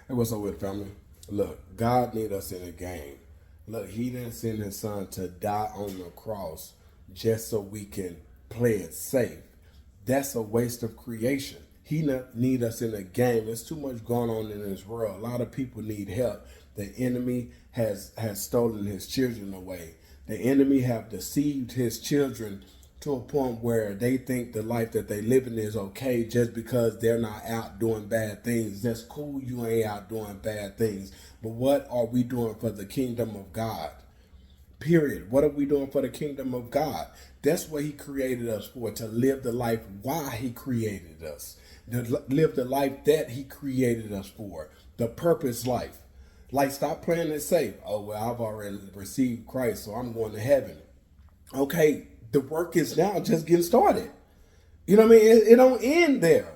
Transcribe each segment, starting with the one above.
Hey, what's up with family? Look, God need us in a game. Look, He didn't send His Son to die on the cross just so we can play it safe. That's a waste of creation. He need us in a game. There's too much going on in this world. A lot of people need help. The enemy has stolen His children away. The enemy have deceived His children to a point where they think the life that they living is okay just because they're not out doing bad things. That's cool, you ain't out doing bad things. But what are we doing for the kingdom of God? Period. What are we doing for the kingdom of God? That's what He created us for, to live the life why He created us. To live the life that He created us for. The purpose life. Like, stop playing it safe. Oh, well, I've already received Christ, so I'm going to heaven. Okay, the work is now just getting started. You know what I mean? It don't end there.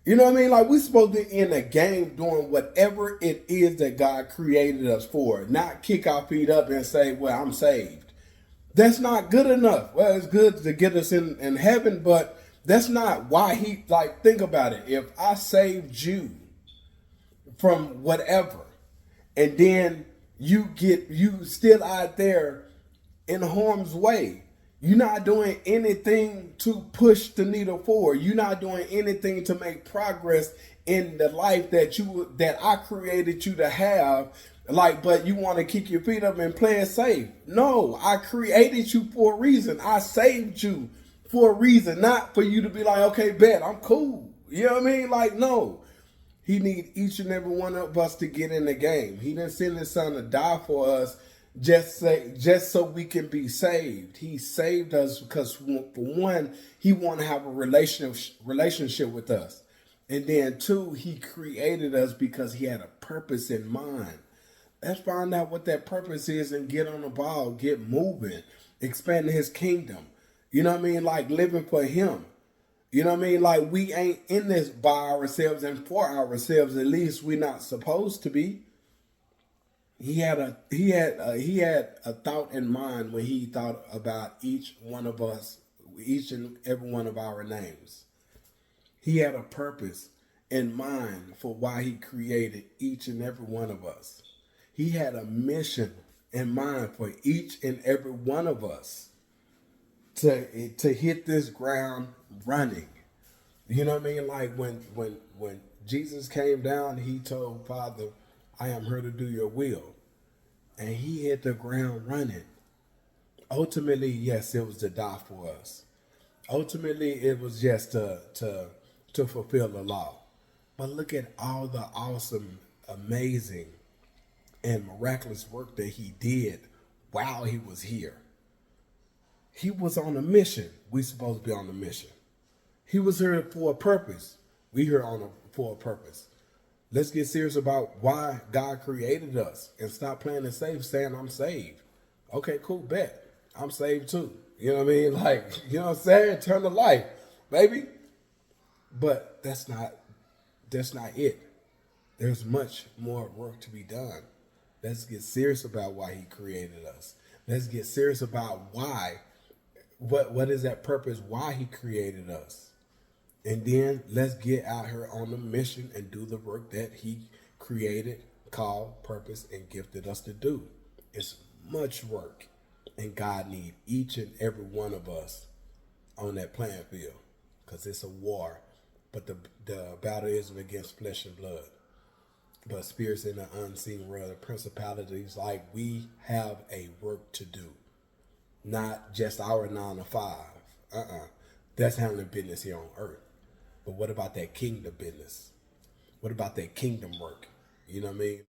You know what I mean? Like, we're supposed to be in a game doing whatever it is that God created us for, not kick our feet up and say, well, I'm saved. That's not good enough. Well, it's good to get us in heaven, but that's not why He, like, think about it. If I saved you from whatever, and then you still out there in harm's way. You're not doing anything to push the needle forward. You're not doing anything to make progress in the life that I created you to have. Like, but you want to kick your feet up and play it safe. No, I created you for a reason. I saved you for a reason, not for you to be like, okay, bet, I'm cool. You know what I mean? Like, no. He need each and every one of us to get in the game. He didn't send His Son to die for us just so we can be saved. He saved us because, for one, He want to have a relationship with us. And then two, He created us because He had a purpose in mind. Let's find out what that purpose is and get on the ball, get moving, expanding His kingdom. You know what I mean? Like, living for Him. You know what I mean? Like, we ain't in this by ourselves and for ourselves. At least we're not supposed to be. He had a thought in mind when He thought about each one of us, each and every one of our names. He had a purpose in mind for why He created each and every one of us. He had a mission in mind for each and every one of us to hit this ground running. You know what I mean? Like, when Jesus came down, He told Father, I am here to do your will. And He hit the ground running. Ultimately, yes, it was to die for us. Ultimately, it was just to fulfill the law. But look at all the awesome, amazing, and miraculous work that He did while He was here. He was on a mission. We supposed to be on a mission. He was here for a purpose. We here for a purpose. Let's get serious about why God created us and stop playing it safe, saying I'm saved. Okay, cool, bet. I'm saved too. You know what I mean? Like, you know what I'm saying? Turn the light, baby. But that's not it. There's much more work to be done. Let's get serious about why He created us. Let's get serious about why. What is that purpose? Why He created us? And then let's get out here on the mission and do the work that He created, called, purpose, and gifted us to do. It's much work. And God needs each and every one of us on that playing field. Because it's a war. But the battle isn't against flesh and blood, but spirits in the unseen world, the principalities. Like, we have a work to do. Not just our 9 to 5. That's handling business here on earth. But what about that kingdom business? What about that kingdom work? You know what I mean?